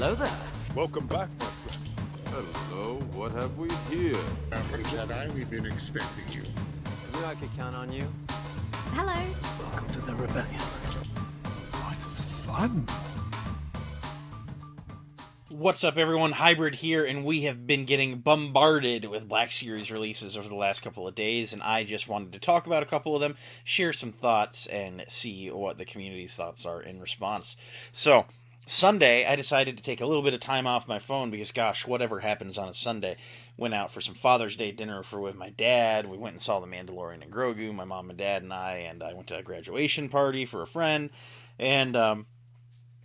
Hello there. Welcome back, my friend. Hello, what have we here? Jedi, we've been expecting you. Knew I could count on you. Hello. Welcome to the rebellion. What fun! What's up, everyone? Hybrid here, and we have been getting bombarded with Black Series releases over the last couple of days, and I just wanted to talk about a couple of them, share some thoughts, and see what the community's thoughts are in response. So, Sunday, I decided to take a little bit of time off my phone because, gosh, whatever happens on a Sunday. Went out for some Father's Day dinner with my dad. We went and saw The Mandalorian and Grogu, my mom and dad and I went to a graduation party for a friend, and,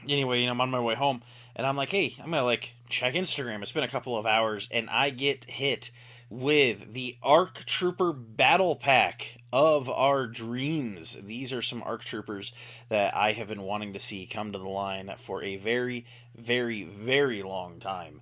anyway, I'm on my way home, and I'm like, hey, I'm gonna, check Instagram. It's been a couple of hours, and I get hit with the ARC Trooper Battle Pack of our dreams. These are some ARC Troopers that I have been wanting to see come to the line for a very, very, very long time.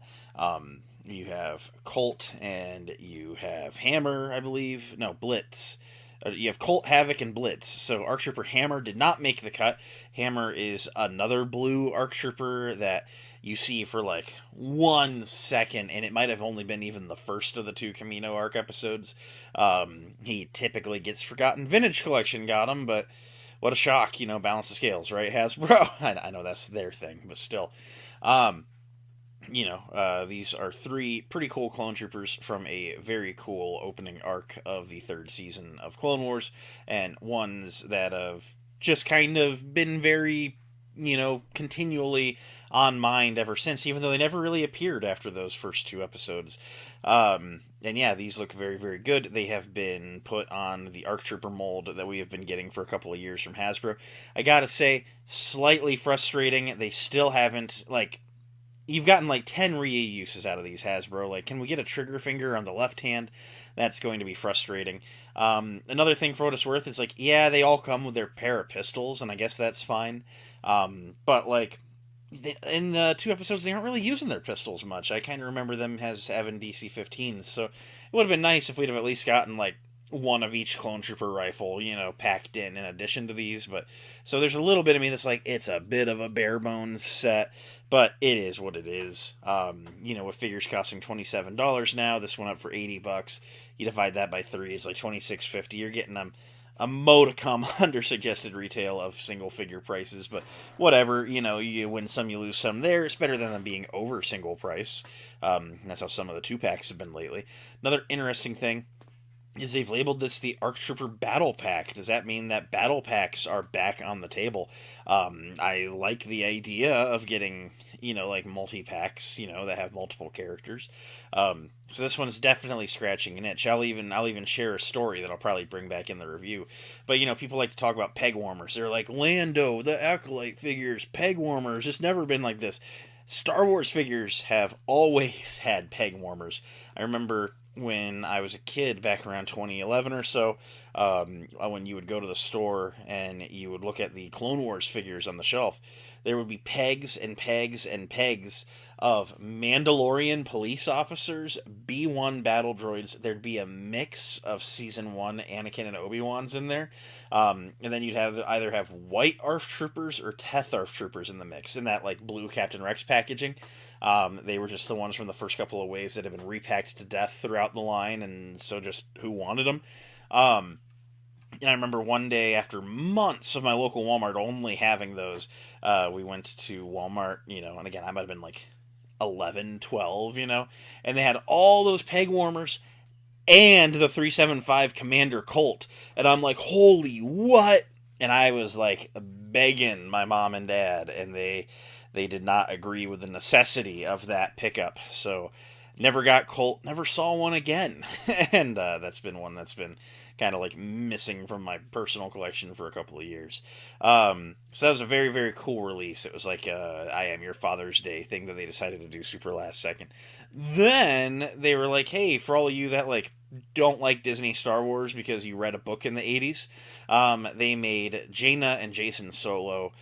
You have Colt, and you have Hammer, I believe. No, Blitz. You have Colt, Havoc, and Blitz. So ARC Trooper Hammer did not make the cut. Hammer is another blue ARC Trooper that you see for 1 second, and it might have only been even the first of the two Camino ARC episodes. He typically gets forgotten. Vintage Collection got him, but what a shock, balance the scales, right, Hasbro? I know that's their thing, but still. These are three pretty cool clone troopers from a very cool opening arc of the third season of Clone Wars, and ones that have just kind of been very, continually on mind ever since, even though they never really appeared after those first two episodes. And yeah, these look very, very good. They have been put on the ARC Trooper mold that we have been getting for a couple of years from Hasbro. I gotta say, slightly frustrating. They still haven't, you've gotten 10 reuses out of these, Hasbro. Can we get a trigger finger on the left hand? That's going to be frustrating. Another thing for what it's worth is, yeah, they all come with their pair of pistols, and I guess that's fine. But, in the two episodes, they aren't really using their pistols much. I kind of remember them as having DC-15s, so it would have been nice if we'd have at least gotten, one of each clone trooper rifle, packed in addition to these. But so there's a little bit of me that's it's a bit of a bare bones set, but it is what it is. With figures costing $27 now, this one up for $80. You divide that by 3, it's $26.50. You're getting a modicum under suggested retail of single figure prices, but whatever. You win some, you lose some. There, it's better than them being over single price. That's how some of the 2-packs have been lately. Another interesting thing is they've labeled this the ARC Trooper Battle Pack. Does that mean that battle packs are back on the table? I like the idea of getting, multi-packs, that have multiple characters. So this one's definitely scratching an itch. I'll even share a story that I'll probably bring back in the review. But, people like to talk about peg warmers. They're like, Lando, the Acolyte figures, peg warmers. It's never been like this. Star Wars figures have always had peg warmers. I remember when I was a kid back around 2011 or so, when you would go to the store and you would look at the Clone Wars figures on the shelf, there would be pegs and pegs and pegs of Mandalorian police officers, B-1 battle droids. There'd be a mix of Season 1 Anakin and Obi-Wans in there. And then you'd either have white ARF troopers or Teth ARF troopers in the mix, in that blue Captain Rex packaging. They were just the ones from the first couple of waves that have been repacked to death throughout the line, and so just who wanted them. And I remember one day, after months of my local Walmart only having those, we went to Walmart, and again, I might have been 11, 12, and they had all those peg warmers and the 375 Commander Colt, and I'm like, holy what? And I was begging my mom and dad, and they did not agree with the necessity of that pickup. So never got Colt, never saw one again. And that's been one that's been kind of missing from my personal collection for a couple of years. So that was a very, very cool release. It was I Am Your Father's Day thing that they decided to do super last second. Then they were like, hey, for all of you that don't like Disney Star Wars because you read a book in the 80s, they made Jaina and Jason Solo.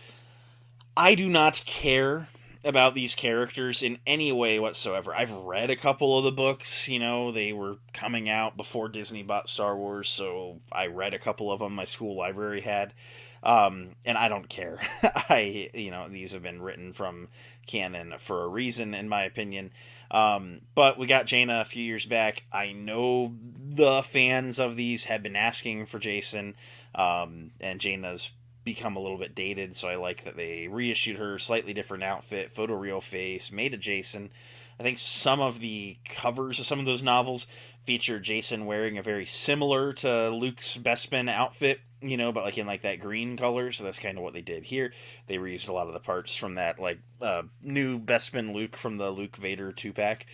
I do not care about these characters in any way whatsoever. I've read a couple of the books, they were coming out before Disney bought Star Wars, so I read a couple of them my school library had. And I don't care. These have been written from canon for a reason, in my opinion. But we got Jaina a few years back. I know the fans of these have been asking for Jason, and Jaina's become a little bit dated, so I like that they reissued her, slightly different outfit, photoreal face, made a Jason. I think some of the covers of some of those novels feature Jason wearing a very similar to Luke's Bespin outfit, but like in like that green color. So that's kind of what they did here. They reused a lot of the parts from that like new Bespin Luke from the Luke Vader 2-pack.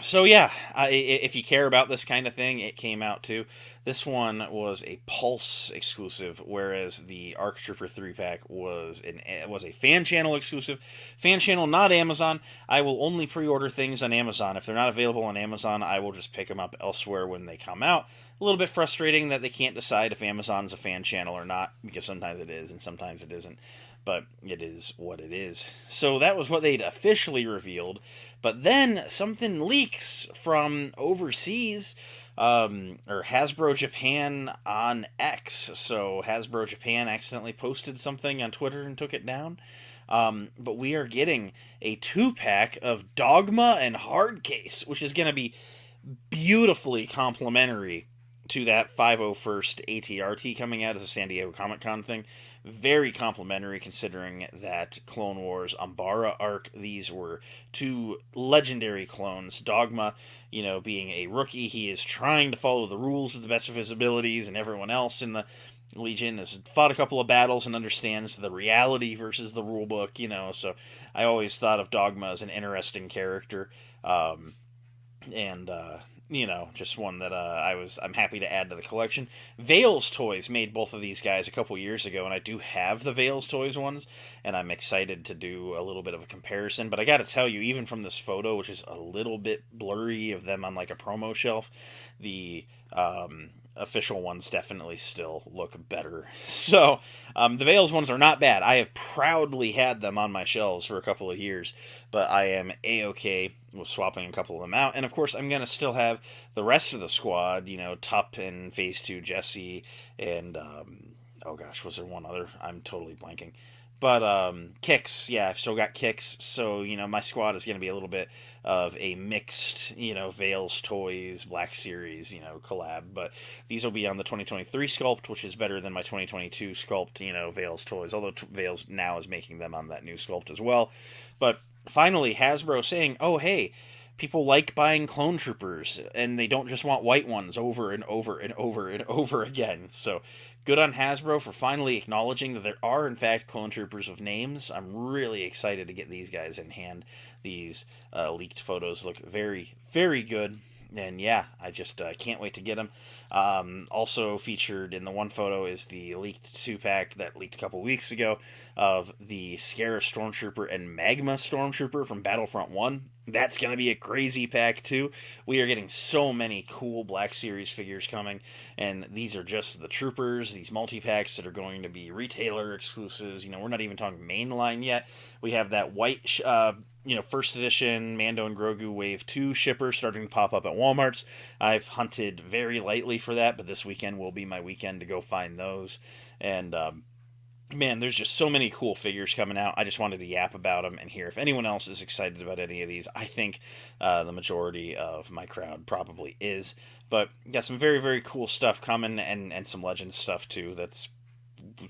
So yeah, if you care about this kind of thing, it came out too. This one was a Pulse exclusive, whereas the ARC Trooper 3-pack was a fan channel exclusive. Fan channel, not Amazon. I will only pre-order things on Amazon. If they're not available on Amazon, I will just pick them up elsewhere when they come out. A little bit frustrating that they can't decide if Amazon's a fan channel or not, because sometimes it is and sometimes it isn't. But it is what it is. So that was what they'd officially revealed. But then something leaks from overseas, or Hasbro Japan on X. So Hasbro Japan accidentally posted something on Twitter and took it down. But we are getting a 2-pack of Dogma and Hardcase, which is going to be beautifully complementary to that 501st ATRT coming out as a San Diego Comic-Con thing. Very complimentary, considering that Clone Wars Umbara arc, these were two legendary clones. Dogma, being a rookie, he is trying to follow the rules to the best of his abilities, and everyone else in the Legion has fought a couple of battles and understands the reality versus the rulebook, so I always thought of Dogma as an interesting character. Just one that I'm happy to add to the collection. Vales Toys made both of these guys a couple years ago, and I do have the Vales Toys ones, and I'm excited to do a little bit of a comparison. But I got to tell you, even from this photo, which is a little bit blurry of them on like a promo shelf, the official ones definitely still look better. So the Vales ones are not bad. I have proudly had them on my shelves for a couple of years, but I am A-okay with swapping a couple of them out. And of course, I'm going to still have the rest of the squad, Tup and Phase 2 Jesse, and oh gosh, was there one other? I'm totally blanking. But Kicks, yeah, I've still got Kicks, so, my squad is going to be a little bit of a mixed, Vales Toys, Black Series, collab. But these will be on the 2023 sculpt, which is better than my 2022 sculpt, Vales Toys, although Vales now is making them on that new sculpt as well. But finally, Hasbro saying, oh, hey, people like buying clone troopers, and they don't just want white ones over and over and over and over again. So good on Hasbro for finally acknowledging that there are, in fact, clone troopers of names. I'm really excited to get these guys in hand. These leaked photos look very, very good. And yeah, I just can't wait to get them. Also featured in the one photo is the leaked 2-pack that leaked a couple weeks ago of the Scarif Stormtrooper and Magma Stormtrooper from Battlefront 1. That's going to be a crazy pack too. We are getting so many cool Black Series figures coming, and these are just the troopers, these multi-packs that are going to be retailer exclusives. We're not even talking mainline yet. We have that white first edition Mando and Grogu Wave 2 shipper starting to pop up at Walmarts. I've hunted very lightly for that, but this weekend will be my weekend to go find those. And man, there's just so many cool figures coming out. I just wanted to yap about them and hear if anyone else is excited about any of these. I think the majority of my crowd probably is. But got some very, very cool stuff coming, and some Legends stuff too. That's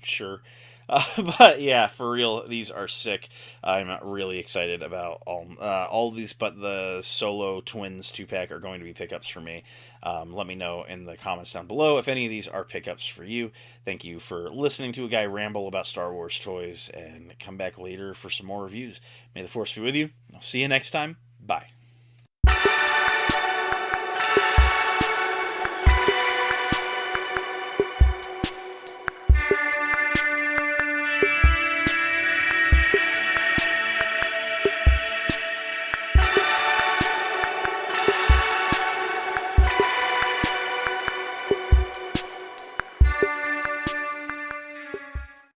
sure. But yeah, for real, these are sick. I'm really excited about all of these, but the Solo Twins 2-pack are going to be pickups for me. Let me know in the comments down below if any of these are pickups for you. Thank you for listening to a guy ramble about Star Wars toys, and come back later for some more reviews. May the Force be with you. I'll see you next time. Bye.